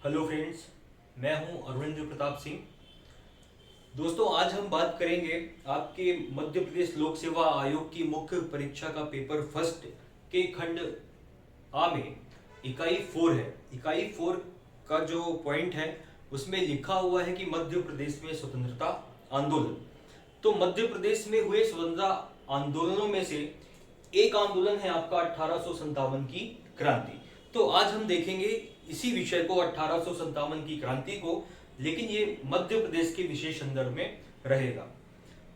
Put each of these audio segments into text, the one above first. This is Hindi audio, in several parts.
हेलो फ्रेंड्स, मैं हूं अरविंद प्रताप सिंह। दोस्तों, आज हम बात करेंगे आपके मध्य प्रदेश लोक सेवा आयोग की मुख्य परीक्षा का पेपर फर्स्ट के खंड आ में इकाई 4 है। इकाई 4 का जो पॉइंट है उसमें लिखा हुआ है कि मध्य प्रदेश में स्वतंत्रता आंदोलन। तो मध्य प्रदेश में हुए स्वतंत्रता आंदोलनों में से एक आंदोलन है आपका 1857 की क्रांति। तो आज हम देखेंगे इसी विषय को, 1857 की क्रांति को, लेकिन ये मध्य प्रदेश के विशेष संदर्भ में रहेगा।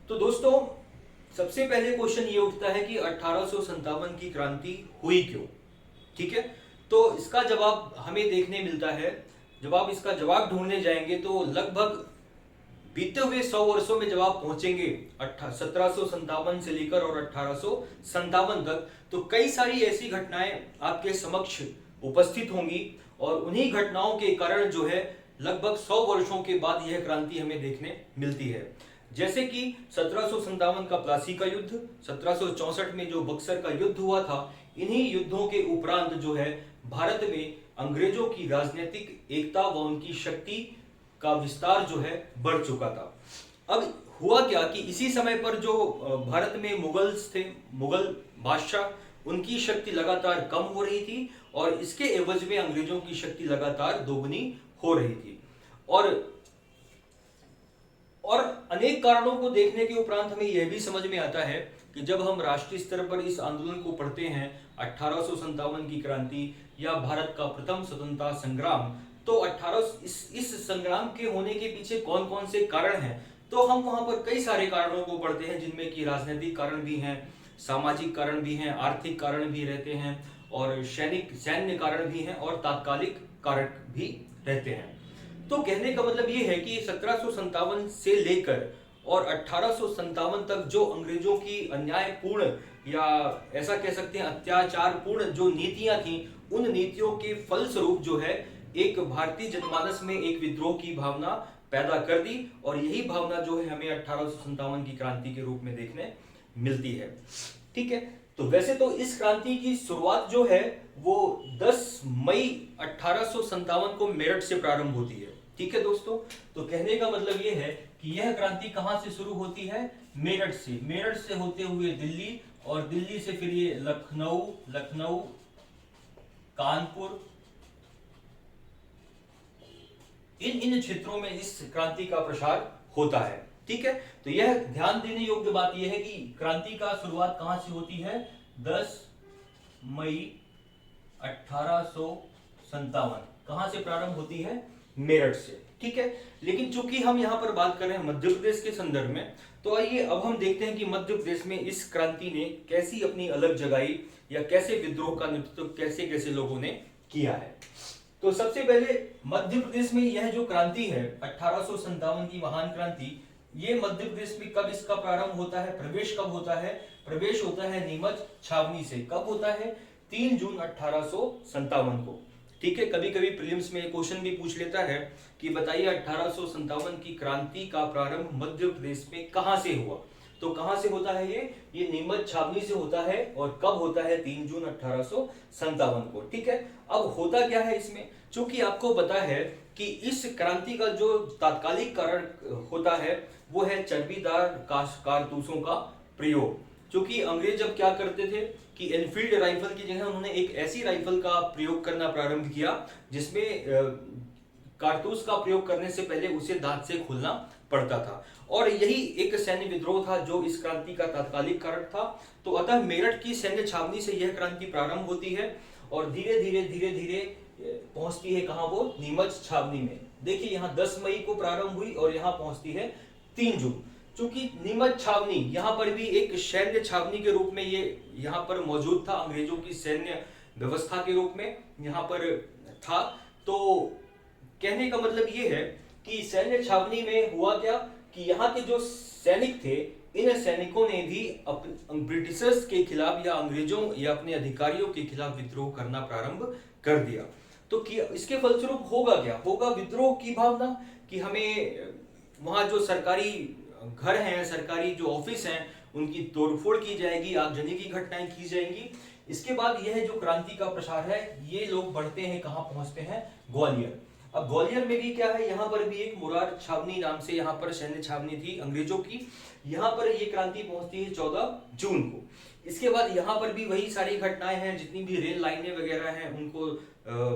तो दोस्तों, सबसे पहले क्वेश्चन ये उठता है कि 1857 की क्रांति हुई क्यों। ठीक है, तो इसका जवाब हमें देखने मिलता है। जब आप इसका जवाब ढूंढने जाएंगे तो लगभग बीते हुए 100 वर्षों में जब आप पहुंचेंगे 1757 से लेकर और 1857 तक, तो कई सारी ऐसी घटनाएं आपके समक्ष उपस्थित होंगी और उन्हीं घटनाओं के कारण जो है लगभग 100 वर्षों के बाद यह क्रांति हमें देखने मिलती है। जैसे कि 1757 का प्लासी का युद्ध, 1764 में जो बक्सर का युद्ध हुआ था, इन्हीं युद्धों के उपरांत जो है भारत में अंग्रेजों की राजनीतिक एकता व उनकी शक्ति का विस्तार जो है बढ़ चुका था। अब हुआ क्या कि इसी समय पर जो भारत में मुगल्स थे, मुगल बादशाह, उनकी शक्ति लगातार कम हो रही थी और इसके एवज में अंग्रेजों की शक्ति लगातार दोगुनी हो रही थी। और अनेक कारणों को देखने के उपरांत हमें यह भी समझ में आता है कि जब हम राष्ट्रीय स्तर पर इस आंदोलन को पढ़ते हैं, 1857 की क्रांति या भारत का प्रथम स्वतंत्रता संग्राम, तो 18 इस संग्राम के होने के पीछे कौन कौन से कारण हैं, तो हम वहां पर कई सारे कारणों को पढ़ते हैं, जिनमें कि राजनीतिक कारण भी हैं, सामाजिक कारण भी हैं, आर्थिक कारण भी रहते हैं और सैन्य कारण भी हैं और तात्कालिक कारण भी रहते हैं। तो कहने का मतलब ये है कि 1757 से लेकर और 1857 तक जो अंग्रेजों की अन्यायपूर्ण या ऐसा कह सकते हैं अत्याचारपूर्ण जो नीतियां थी, उन नीतियों के फलस्वरूप जो है एक भारतीय जनमानस में एक विद्रोह की भावना पैदा कर दी और यही भावना जो है हमें 1857 की क्रांति के रूप में देखने मिलती है। ठीक है, तो वैसे तो इस क्रांति की शुरुआत जो है वो 10 मई 1857 को मेरठ से प्रारंभ होती है। ठीक है दोस्तों, तो कहने का मतलब ये है कि यह क्रांति कहां से शुरू होती है? मेरठ से। मेरठ से होते हुए दिल्ली और दिल्ली से फिर ये लखनऊ, कानपुर, इन क्षेत्रों में इस क्रांति का प्रसार होता है। ठीक है, तो यह ध्यान देने योग्य बात यह है कि क्रांति का शुरुआत कहां से होती है? 10 मई 1857 कहां से प्रारंभ होती है? मेरठ से। ठीक है, लेकिन चूंकि हम यहां पर बात कर रहे हैं मध्य प्रदेश के संदर्भ में, तो आइए अब हम देखते हैं कि मध्य प्रदेश में इस क्रांति ने कैसी अपनी अलग जगाई या कैसे विद्रोह का नेतृत्व कैसे कैसे लोगों ने किया है। तो सबसे पहले मध्य प्रदेश में यह जो क्रांति है 1857 की महान क्रांति, ये मध्य प्रदेश में कब इसका प्रारंभ होता है, प्रवेश कब होता है? प्रवेश होता है नीमच छावनी से। कब होता है? 3 जून 1857 को। ठीक है, कभी कभी प्रीलिम्स में क्वेश्चन भी पूछ लेता है कि बताइए 1857 की क्रांति का प्रारंभ मध्य प्रदेश में कहां से हुआ। तो कहां से होता है? ये नीमच छावनी से होता है और कब होता है? 3 जून 1857 को। ठीक है, अब होता क्या है इसमें? चूंकि आपको पता है कि इस क्रांति का जो तात्कालिक कारण होता है वो है चर्बीदार कारतूसों का प्रयोग। क्योंकि अंग्रेज अब क्या करते थे कि एनफील्ड राइफल की जगह उन्होंने एक ऐसी राइफल का प्रयोग करना प्रारंभ किया जिसमें कारतूस का प्रयोग करने से पहले उसे दांत से खोलना पड़ता था, और यही एक सैन्य विद्रोह था जो इस क्रांति का तात्कालिक कारण था। तो अतः मेरठ की सैन्य छावनी से यह क्रांति प्रारंभ होती है और धीरे धीरे पहुंचती है कहां? वो नीमच छावनी में। देखिए यहाँ 10 मई को प्रारंभ हुई और यहाँ पहुंचती है 3 जून। चूंकि नीमच छावनी यहाँ पर भी एक सैन्य छावनी के रूप में ये यहाँ पर मौजूद था, अंग्रेजों की सैन्य व्यवस्था के रूप में यहाँ पर था। तो कहने का मतलब ये है कि सैन्य छावनी में हुआ क्या कि यहाँ के जो सैनिक थे, इन सैनिकों ने भी ब्रिटिशर्स के खिलाफ या अंग्रेजों या अपने अधिकारियों के खिलाफ विद्रोह करना प्रारंभ कर दिया। तो इसके फलस्वरूप होगा क्या? होगा विद्रोह की भावना कि हमें वहां जो सरकारी घर हैं, सरकारी जो ऑफिस हैं, उनकी तोड़फोड़ की जाएगी, आगजनी की घटनाएं की जाएंगी। इसके बाद यह जो क्रांति का प्रसार है, ये लोग बढ़ते हैं कहां? पहुंचते हैं ग्वालियर। अब ग्वालियर में भी क्या है, यहाँ पर भी एक मुरार छावनी नाम से यहाँ पर सैन्य छावनी थी अंग्रेजों की। यहाँ पर ये क्रांति पहुंचती है 14 जून को। इसके बाद यहाँ पर भी वही सारी घटनाएं हैं, जितनी भी रेल लाइनें वगैरह हैं उनको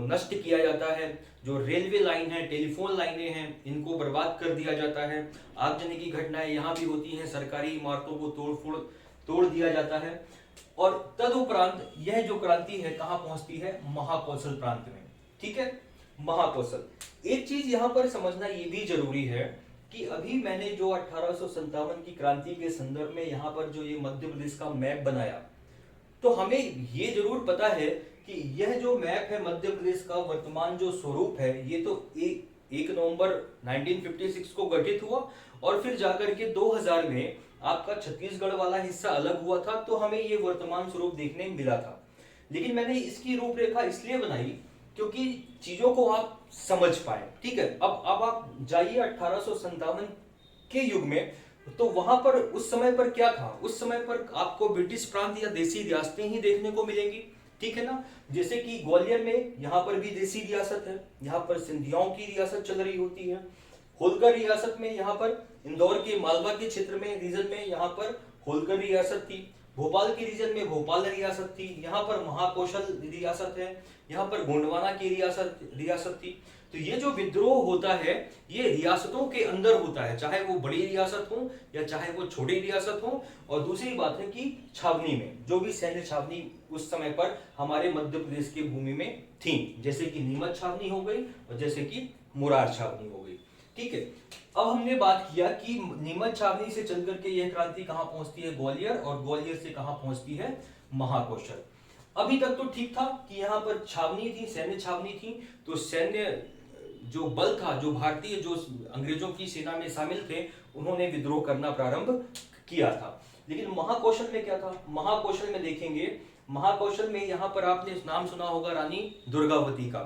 नष्ट किया जाता है। जो रेलवे लाइन है, टेलीफोन लाइनें हैं, इनको बर्बाद कर दिया जाता है। आगजनी की घटनाएं यहाँ भी होती हैं, सरकारी इमारतों को तोड़ दिया जाता है। और तदुपरांत यह जो क्रांति है कहाँ पहुंचती है, महाकौशल प्रांत में। ठीक है, महाकौशल। एक चीज यहाँ पर समझना ये भी जरूरी है कि अभी मैंने जो 1857 की क्रांति के संदर्भ में यहाँ पर जो ये मध्य प्रदेश का मैप बनाया, तो हमें ये जरूर पता है कि यह जो मैप है मध्य प्रदेश का वर्तमान जो स्वरूप है, ये तो 1 नवंबर 1956 को गठित हुआ और फिर जाकर के 2000 में आपका छत्तीसगढ़ वाला हिस्सा अलग हुआ था, तो हमें ये वर्तमान स्वरूप देखने मिला था। लेकिन मैंने इसकी रूपरेखा इसलिए बनाई क्योंकि चीजों को आप समझ पाए। ठीक है, अब आप जाइए 1857 के युग में, तो वहां पर उस समय पर क्या था, उस समय पर आपको ब्रिटिश प्रांत या देसी रियासतें ही देखने को मिलेंगी। ठीक है ना, जैसे कि ग्वालियर में यहाँ पर भी देसी रियासत है, यहाँ पर सिंधियाओं की रियासत चल रही होती है। होलकर रियासत में यहाँ पर इंदौर के मालवा के क्षेत्र में रीजन में यहाँ पर होलकर रियासत थी। भोपाल के रीजन में भोपाल रियासत थी। यहाँ पर महाकौशल रियासत है, यहाँ पर गोंडवाना की रियासत थी। तो ये जो विद्रोह होता है ये रियासतों के अंदर होता है, चाहे वो बड़ी रियासत हो या चाहे वो छोटी रियासत हो। और दूसरी बात है कि छावनी में जो भी सैन्य छावनी उस समय पर हमारे मध्य प्रदेश की भूमि में थी, जैसे कि नीमच छावनी हो गई और जैसे कि मुरार छावनी हो गई। ठीक है, अब हमने बात किया कि नीमच छावनी से चल करके यह क्रांति कहां पहुंचती है, ग्वालियर, और ग्वालियर से कहां पहुंचती है, महाकौशल। अभी तक तो ठीक था कि यहाँ पर छावनी थी, सैन्य छावनी थी, तो सैन्य जो बल था, जो भारतीय जो अंग्रेजों की सेना में शामिल थे, उन्होंने विद्रोह करना प्रारंभ किया था। लेकिन महाकौशल में क्या था, महाकौशल में देखेंगे, महाकौशल में यहाँ पर आपने नाम सुना होगा रानी दुर्गावती का।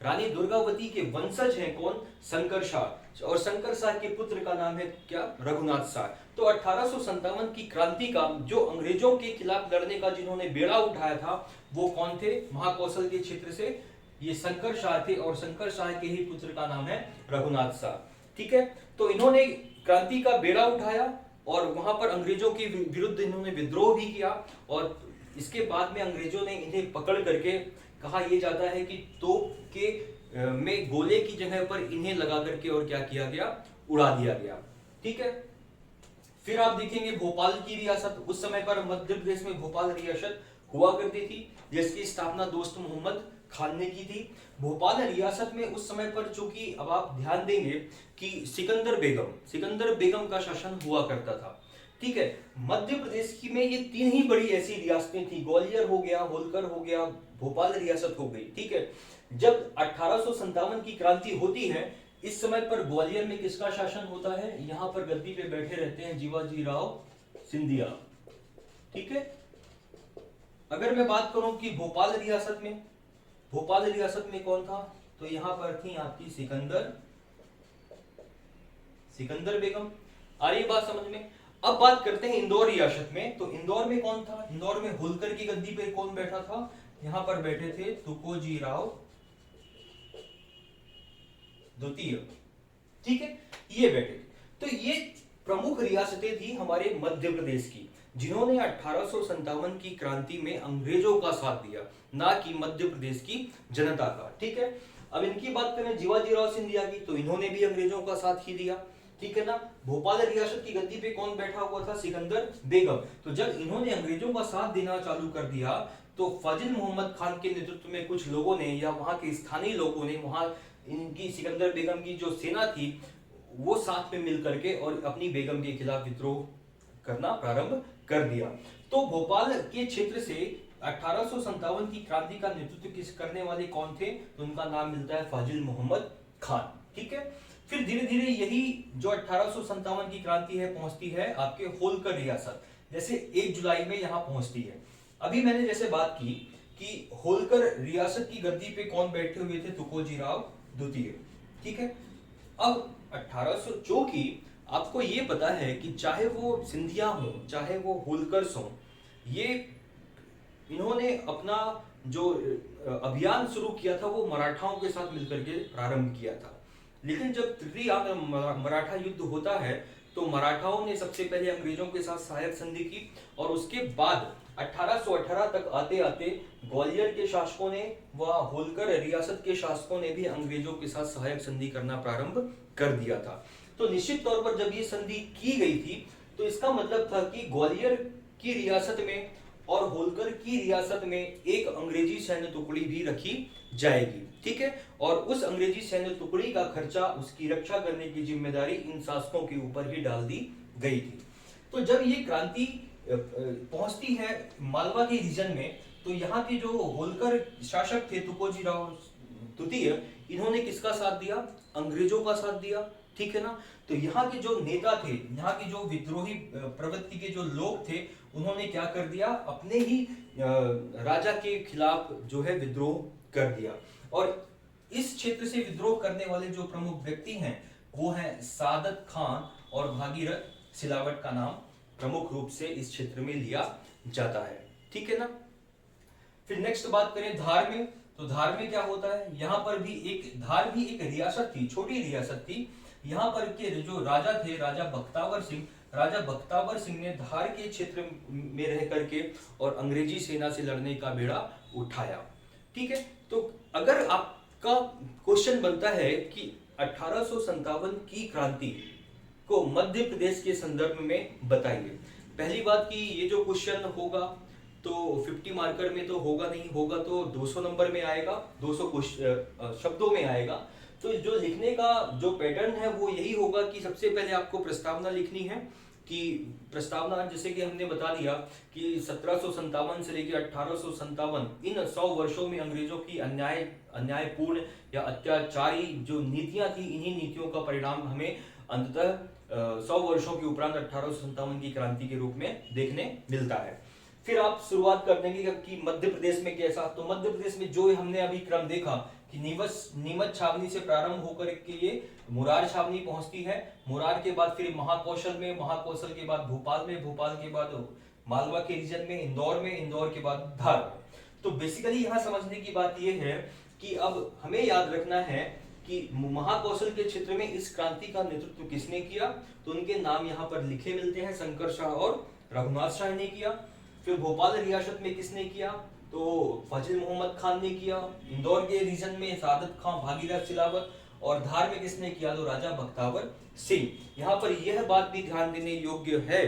रानी दुर्गावती के वंशज हैं कौन, शंकर शाह, और शंकर शाह के पुत्र का नाम है क्या, रघुनाथ शाह। तो 1857 की क्रांति का जो अंग्रेजों के खिलाफ लड़ने का जिन्होंने बेड़ा उठाया था वो कौन थे, महाकौशल के क्षेत्र से ये शंकर शाह थे, और शंकर शाह के ही पुत्र का नाम है रघुनाथ शाह। ठीक है, तो इन्होंने क्रांति का बेड़ा उठाया और वहां पर अंग्रेजों के विरुद्ध इन्होंने विद्रोह भी किया। और इसके बाद में अंग्रेजों ने इन्हें पकड़ करके, कहा यह जाता है कि तोप के में गोले की जगह पर इन्हें लगा करके और क्या किया गया, उड़ा दिया गया। ठीक है, फिर आप देखेंगे भोपाल की रियासत, उस समय पर मध्य प्रदेश में भोपाल रियासत हुआ करती थी, जिसकी स्थापना दोस्त मोहम्मद खान ने की थी। भोपाल रियासत में उस समय पर, चूंकि अब आप ध्यान देंगे कि सिकंदर बेगम का शासन हुआ करता था। ठीक है, मध्य प्रदेश की में ये 3 ही बड़ी ऐसी रियासतें थी, ग्वालियर हो गया, होलकर हो गया, भोपाल रियासत हो गई। ठीक है, जब 1857 की क्रांति होती है, इस समय पर ग्वालियर में किसका शासन होता है, यहाँ पर गद्दी पे बैठे रहते हैं जीवाजी राव सिंधिया। ठीक है, अगर मैं बात करूं कि भोपाल रियासत में कौन था, तो यहां पर थी आपकी सिकंदर बेगम। आ रही बात समझ में। अब बात करते हैं इंदौर रियासत में, तो इंदौर में कौन था, इंदौर में होलकर की गद्दी पे कौन बैठा था, यहां पर बैठे थे तुकोजी राव द्वितीय। ठीक है, ये बैठे। तो ये प्रमुख रियासतें थी हमारे मध्य प्रदेश की, जिन्होंने 1857 की क्रांति में अंग्रेजों का साथ दिया, ना कि मध्य प्रदेश की जनता का। ठीक है, अब इनकी बात करें जीवाजी राव सिंधिया की, तो इन्होंने भी अंग्रेजों का साथ ही दिया। ठीक है ना, भोपाल रियासत की गद्दी पे कौन बैठा हुआ था, सिकंदर बेगम। तो जब इन्होंने अंग्रेजों का साथ देना चालू कर दिया, तो फाजिल मोहम्मद खान के नेतृत्व में कुछ लोगों ने, या वहां के स्थानीय लोगों ने, वहां इनकी सिकंदर बेगम की जो सेना थी वो साथ में मिल करके और अपनी बेगम के खिलाफ विद्रोह करना प्रारंभ कर दिया। तो भोपाल के क्षेत्र से 1857 की क्रांति का नेतृत्व करने वाले कौन थे, तो उनका नाम मिलता है फाजिल मोहम्मद खान। ठीक है, फिर धीरे धीरे यही जो 1857 की क्रांति है पहुंचती है आपके होलकर रियासत, जैसे 1 जुलाई में यहां पहुंचती है। अभी मैंने जैसे बात की कि होलकर रियासत की गद्दी पे कौन बैठे हुए थे, तुकोजी राव द्वितीय। ठीक है, अब 1800 की आपको ये पता है कि चाहे वो सिंधिया हो चाहे वो होलकर्स हो, ये इन्होंने अपना जो अभियान शुरू किया था वो मराठाओं के साथ मिलकर के प्रारंभ किया था। लेकिन जब तृतीय मराठा युद्ध होता है तो मराठाओं ने सबसे पहले अंग्रेजों के साथ सहायक संधि की, और उसके बाद 1818 तक आते आते ग्वालियर के शासकों ने व होलकर रियासत के शासकों ने भी अंग्रेजों के साथ सहायक संधि करना प्रारंभ कर दिया था। तो निश्चित तौर पर जब ये संधि की गई थी तो इसका मतलब था कि ग्वालियर की रियासत में और होलकर की रियासत में एक अंग्रेजी सैन्य टुकड़ी भी रखी जाएगी, ठीक है। और उस अंग्रेजी सैन्य टुकड़ी का खर्चा, उसकी रक्षा करने की जिम्मेदारी इन शासकों के ऊपर ही डाल दी गई थी। तो जब ये क्रांति पहुंचती है मालवा के रीजन में, तो यहाँ के जो होलकर शासक थे तुकोजी राव तृतीय, इन्होंने किसका साथ दिया? अंग्रेजों का साथ दिया, ठीक है ना। तो यहाँ के जो नेता थे, यहाँ के जो विद्रोही प्रवृत्ति के जो लोग थे, उन्होंने क्या कर दिया? अपने ही राजा के खिलाफ जो है विद्रोह कर दिया। और इस क्षेत्र से विद्रोह करने वाले जो प्रमुख व्यक्ति हैं वो हैं सादत खान और भागीरथ सिलावट का नाम प्रमुख रूप से इस क्षेत्र में लिया जाता है, ठीक है ना। फिर नेक्स्ट बात करें धार में, तो धार में क्या होता है? यहाँ पर भी धार भी एक रियासत थी, छोटी रियासत थी। यहाँ पर के जो राजा थे, राजा बख्तावर सिंह ने धार के क्षेत्र में रह करके और अंग्रेजी सेना से लड़ने का बेड़ा उठाया, ठीक है। तो अगर आपका क्वेश्चन बनता है कि 1857 की क्रांति को मध्य प्रदेश के संदर्भ में बताइए। पहली बात कि ये जो क्वेश्चन होगा तो 50 मार्कर में तो होगा नहीं, होगा तो 200 नंबर में आएगा, 200 शब्दों में आएगा। तो जो लिखने का जो पैटर्न है वो यही होगा कि सबसे पहले आपको प्रस्तावना लिखनी है, कि प्रस्तावना जैसे कि हमने बता दिया कि 1757 से लेकर 1857 इन 100 वर्षों में अंग्रेजों की अन्यायपूर्ण या अत्याचारी जो नीतियां थी, इन्हीं नीतियों का परिणाम हमें अंततः 100 वर्षों के उपरांत 1857 की क्रांति के रूप में देखने मिलता है। फिर आप शुरुआत कर देंगे कि मध्य प्रदेश में कैसा। तो मध्य प्रदेश में जो हमने अभी क्रम देखा कि नीमच छावनी से प्रारंभ होकर के ये मुरार छावनी पहुंचती है, मुरार के बाद फिर महाकौशल में, महाकौशल के बाद भोपाल में, भोपाल के बाद मालवा के रीजन में, इंदौर के बाद धार में। तो बेसिकली यहाँ समझने की बात यह है कि अब हमें याद रखना है कि महाकौशल के क्षेत्र में इस क्रांति का नेतृत्व किसने किया। तो उनके नाम यहाँ पर लिखे मिलते हैं, शंकर शाह और रघुनाथ शाह ने किया। फिर भोपाल रियासत में किसने किया? तो फजल मोहम्मद खान ने किया। इंदौर के रीजन में सादत खान, भागीरथ सिलावत, और धार में किसने किया? तो राजा बख्तावर सिंह। यहाँ पर यह बात भी ध्यान देने योग्य है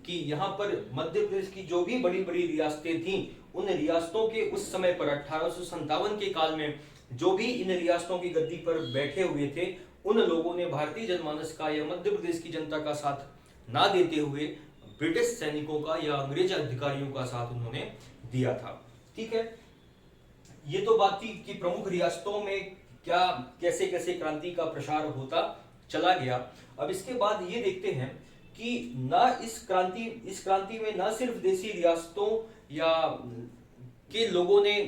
कि यहाँ पर मध्य प्रदेश की जो भी बड़ी बड़ी रियासतें थीं, उन रियासतों के उस समय पर 1857 के काल में जो भी इन रियासतों की गद्दी पर बैठे हुए थे, उन लोगों ने भारतीय जनमानस का या मध्य प्रदेश की जनता का साथ ना देते हुए ब्रिटिश सैनिकों का या अंग्रेज अधिकारियों का साथ उन्होंने दिया था, ठीक है। ये तो बात थी कि प्रमुख रियासतों में क्या कैसे कैसे क्रांति का प्रसार होता चला गया। अब इसके बाद ये देखते हैं कि इस क्रांति में न सिर्फ देसी रियासतों या के लोगों ने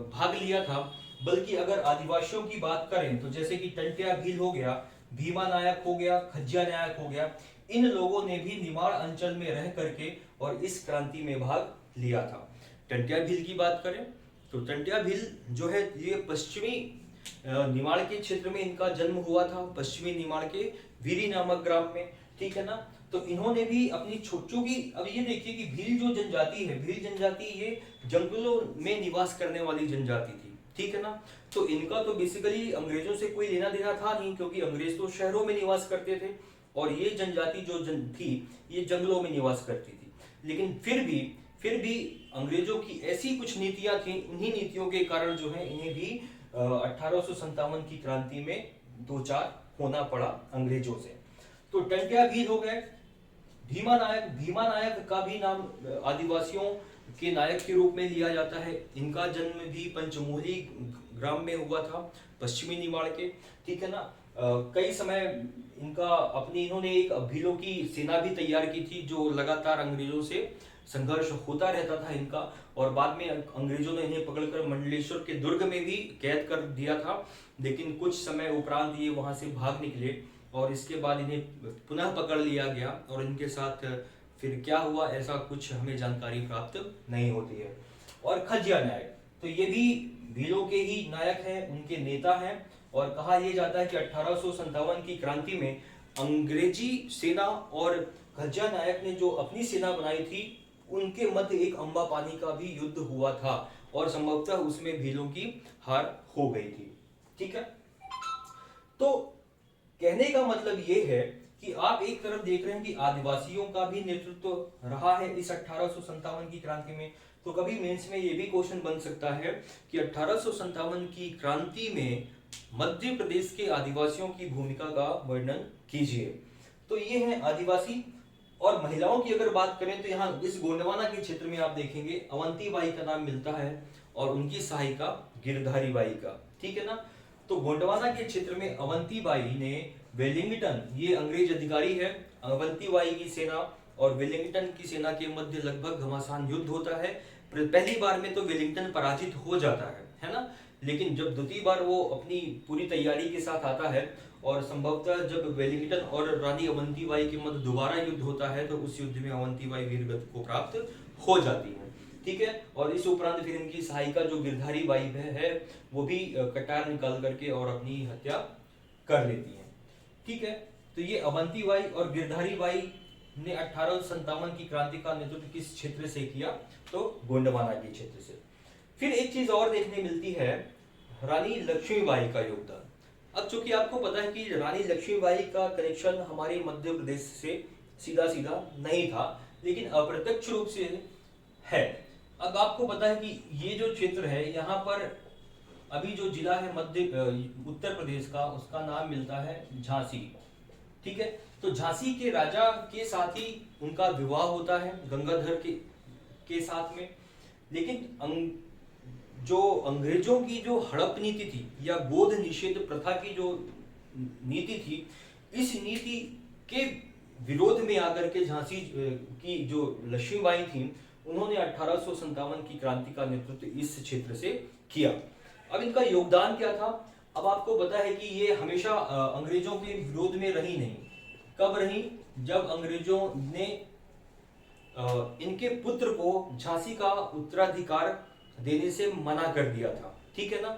भाग लिया था, बल्कि अगर आदिवासियों की बात करें तो जैसे कि टंट्या भील हो गया, भीमा नायक हो गया, खज्जिया नायक हो गया, इन लोगों ने भी निमाड़ अंचल में रह करके और इस क्रांति में भाग लिया था। टंट्या भील की बात करें तो टंट्या भील जो है ये पश्चिमी निमाड़ के क्षेत्र में इनका जन्म हुआ था, पश्चिमी निमाड़ के वीरी नामक ग्राम में, ठीक है ना। तो इन्होंने भी अपनी चूंकि अब ये देखिए कि भील जो जनजाति है, भील जनजाति ये जंगलों में निवास करने वाली जनजाति थी, ठीक है ना। तो इनका तो बेसिकली अंग्रेजों से कोई लेना देना था नहीं, क्योंकि अंग्रेज तो शहरों में निवास करते थे और ये जनजाति जो थी ये जंगलों में निवास करती थी। लेकिन फिर भी अंग्रेजों की ऐसी कुछ नीतियां थी, उन्हीं नीतियों के कारण जो है इन्हें भी 1857 की क्रांति में दो चार होना पड़ा अंग्रेजों से। तो टंट्या भील हो गए। भीमा नायक का भी नाम आदिवासियों के नायक के रूप में लिया जाता है। इनका जन्म भी पंचमोहली ग्राम में हुआ था, पश्चिमी निमाड़ के, ठीक है ना। कई समय इन्होंने एक भीलों की सेना भी तैयार की थी, जो लगातार अंग्रेजों से संघर्ष होता रहता था इनका, और बाद में अंग्रेजों ने इन्हें पकड़कर मंडलेश्वर के दुर्ग में भी कैद कर दिया था। लेकिन कुछ समय उपरांत ये वहां से भाग निकले और इसके बाद इन्हें पुनः पकड़ लिया गया, और इनके साथ फिर क्या हुआ ऐसा कुछ हमें जानकारी प्राप्त नहीं होती है। और खज्जिया नायक, तो ये भी भीलों के ही नायक हैं, उनके नेता हैं। और कहा यह जाता है कि 1857 की क्रांति में अंग्रेजी सेना और खज्जा नायक ने जो अपनी सेना बनाई थी, उनके मध्य एक अम्बा पानी का भी युद्ध हुआ था और संभवतः उसमें भीलों की हार हो गई थी। ठीक है, तो कहने का मतलब ये है कि आप एक तरफ देख रहे हैं कि आदिवासियों का भी नेतृत्व रहा है इस 1857 की क्रांति में। तो कभी मेंस में ये भी क्वेश्चन बन सकता है कि 1857 की क्रांति में मध्य प्रदेश के आदिवासियों की भूमिका का वर्णन कीजिए। तो ये है आदिवासी। और महिलाओं की अगर बात करें तो यहाँ इस गोंडवाना के क्षेत्र में आप देखेंगे अवंती बाई का नाम मिलता है और उनकी सहायिका गिरधारी बाई का। ठीक है ना। तो गोंडवाना के क्षेत्र में अवंती बाई ने वेलिंगटन, ये अंग्रेज अधिकारी है, अवंती बाई की सेना और वेलिंगटन की सेना के मध्य लगभग घमासान युद्ध होता है। पहली बार में तो वेलिंगटन पराजित हो जाता है ना। लेकिन जब द्वितीय बार वो अपनी पूरी तैयारी के साथ आता है और संभवतः जब वेलिंगटन और रानी अवंतीबाई के मध्य दोबारा युद्ध होता है तो उस युद्ध में अवंतीबाई वीरगति को प्राप्त हो जाती है। ठीक है, और इस उपरांत फिर इनकी सहायिका जो गिरधारी बाई है वो भी कटार निकाल करके और अपनी हत्या कर लेती है। ठीक है, तो ये अवंतीबाई और गिरधारी बाई ने 1857 की क्रांति का नेतृत्व किस क्षेत्र से किया, तो गोंडवाना के क्षेत्र से। फिर एक चीज और देखने मिलती है, रानी लक्ष्मीबाई का योगदान। अब चूंकि आपको पता है कि रानी लक्ष्मीबाई का कनेक्शन हमारे मध्य प्रदेश से सीधा सीधा नहीं था, लेकिन अप्रत्यक्ष रूप से है। अब आपको पता है कि ये जो क्षेत्र है यहाँ पर अभी जो जिला है मध्य उत्तर प्रदेश का, उसका नाम मिलता है झांसी। ठीक है, तो झांसी के राजा के साथ ही उनका विवाह होता है गंगाधर के साथ में। लेकिन जो अंग्रेजों की जो हड़प नीति थी या गोद निषेध प्रथा की जो नीति थी, इस नीति के विरोध में आकर के झांसी की जो लक्ष्मीबाई थी, उन्होंने 1857 की क्रांति का नेतृत्व इस क्षेत्र से किया। अब इनका योगदान क्या था? अब आपको पता है कि ये हमेशा अंग्रेजों के विरोध में रही नहीं। कब रही? जब अंग्रेजों ने इनके पुत्र को झांसी का उत्तराधिकार देने से मना कर दिया था। ठीक है ना,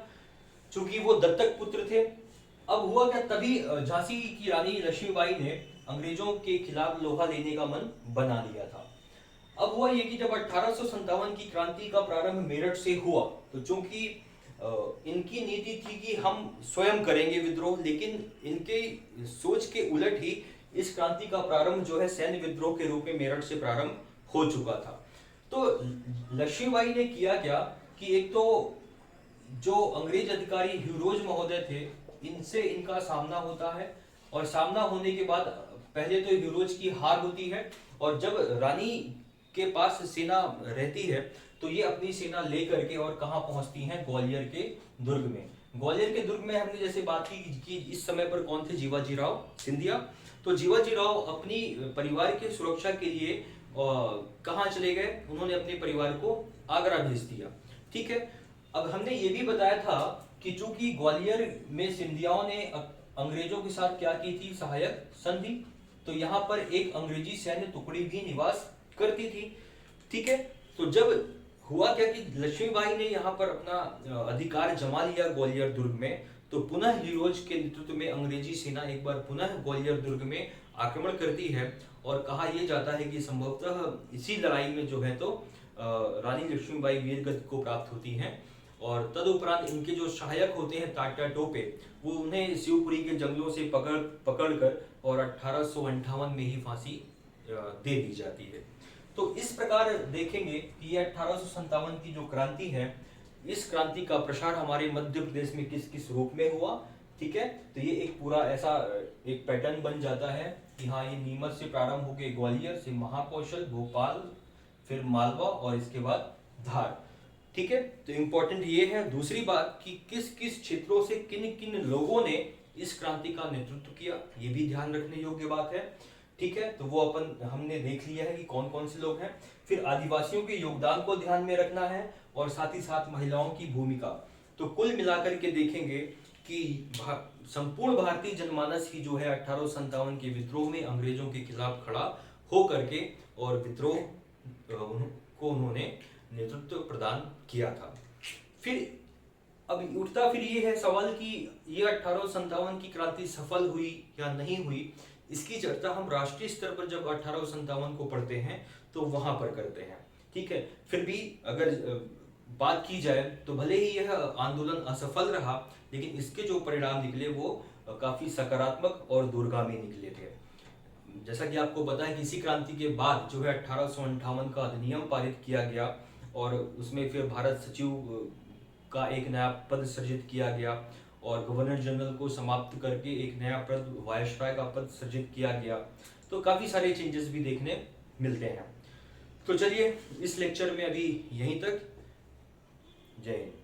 चूंकि वो दत्तक पुत्र थे। अब हुआ क्या, तभी झांसी की रानी लक्ष्मीबाई ने अंग्रेजों के खिलाफ लोहा लेने का मन बना लिया था। अब हुआ ये कि जब 1857 की क्रांति का प्रारंभ मेरठ से हुआ, तो चूंकि इनकी नीति थी कि हम स्वयं करेंगे विद्रोह, लेकिन इनके सोच के उलट ही इस क्रांति का प्रारंभ जो है सैन्य विद्रोह के रूप में मेरठ से प्रारंभ हो चुका था। तो लक्ष्मीबाई ने किया क्या कि एक तो जो अंग्रेज अधिकारी ह्यूरोज महोदय थे, इनसे इनका सामना होता है और सामना होने के बाद पहले तो ह्यूरोज की हार होती है और जब रानी के पास सेना रहती है तो ये अपनी सेना लेकर के और कहां पहुंचती हैं, ग्वालियर के दुर्ग में। ग्वालियर के दुर्ग में हमने जैसे बात की कि इस समय पर कौन थे, जीवाजी राव सिंधिया। तो जीवाजी राव अपनी परिवार की सुरक्षा के लिए कहां चले गए, उन्होंने अपने परिवार को आगरा भेज दिया। ठीक है, अब हमने ये भी बताया था कि चूंकि ग्वालियर में सिंधियाओं ने अंग्रेजों के साथ क्या की थी, सहायक संधि, तो यहाँ पर एक अंग्रेजी सैन्य टुकड़ी भी निवास करती थी। ठीक है, तो जब हुआ क्या कि लक्ष्मीबाई ने यहाँ पर अपना अधिकार जमा लिया ग्वालियर दुर्ग में, तो पुनः ह्यूरोज के नेतृत्व में अंग्रेजी सेना एक बार पुनः ग्वालियर दुर्ग में आक्रमण करती है और कहा यह जाता है कि संभवतः इसी लड़ाई में जो है तो रानी लक्ष्मीबाई वीरगति को प्राप्त होती हैं और तदुपरांत इनके जो सहायक होते हैं तात्या टोपे, वो उन्हें शिवपुरी के जंगलों से पकड़कर और 1858 में ही फांसी दे दी जाती है। तो इस प्रकार देखेंगे कि यह 1857 की जो क्रांति है, इस क्रांति का प्रसार हमारे मध्य प्रदेश में किस किस रूप में हुआ। ठीक है, तो ये एक पूरा ऐसा एक पैटर्न बन जाता है कि हाँ, ये नीमच से प्रारंभ होकर ग्वालियर से महाकौशल, भोपाल, फिर मालवा और इसके बाद धार। ठीक है, तो इंपॉर्टेंट ये है दूसरी बात कि किस किस क्षेत्रों से किन किन लोगों ने इस क्रांति का नेतृत्व किया, ये भी ध्यान रखने योग्य बात है। ठीक है, तो वो अपन हमने देख लिया है कि कौन कौन से लोग हैं। फिर आदिवासियों के योगदान को ध्यान में रखना है और साथ ही साथ महिलाओं की भूमिका। तो कुल मिलाकर के देखेंगे कि संपूर्ण भारतीय जनमानस ही जो है 1857 के विद्रोह में अंग्रेजों के खिलाफ खड़ा हो करके और विद्रोह को उन्होंने नेतृत्व प्रदान किया था। फिर अब उठता फिर ये है सवाल कि ये 1857 की क्रांति सफल हुई या नहीं हुई, इसकी चर्चा हम राष्ट्रीय स्तर पर जब 1857 को पढ़ते हैं तो वहां पर करते हैं। ठीक है, फिर भी अगर बात की जाए तो भले ही यह आंदोलन असफल रहा, लेकिन इसके जो परिणाम निकले वो काफी सकारात्मक और दूरगामी निकले थे। जैसा कि आपको पता है कि इसी क्रांति के बाद जो है 1858 का अधिनियम पारित किया गया और उसमें फिर भारत सचिव का एक नया पद सृजित किया गया और गवर्नर जनरल को समाप्त करके एक नया पद वायसराय का पद सृजित किया गया। तो काफी सारे चेंजेस भी देखने मिलते हैं। तो चलिए इस लेक्चर में अभी यहीं तक। जय हिंद।